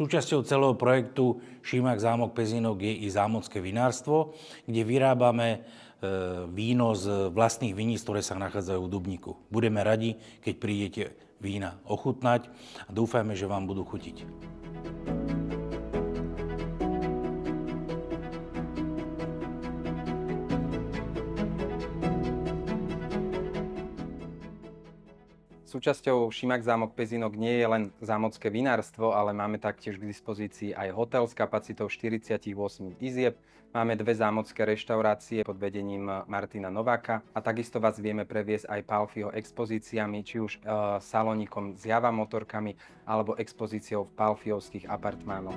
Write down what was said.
Súčasťou celého projektu Šimák zámok Pezinok je i zámocké vinárstvo, kde vyrábame víno z vlastných viníc, ktoré sa nachádzajú v Dubníku. Budeme radi, keď prídete vína ochutnať a dúfajme, že vám budú chutiť. Súčasťou Šimák zámok Pezinok nie je len zámocké vinárstvo, ale máme taktiež k dispozícii aj hotel s kapacitou 48 izieb. Máme dve zámocké reštaurácie pod vedením Martina Nováka a takisto vás vieme previesť aj Palfiho expozíciami, či už salónikom s Java motorkami alebo expozíciou v palfiovských apartmánoch.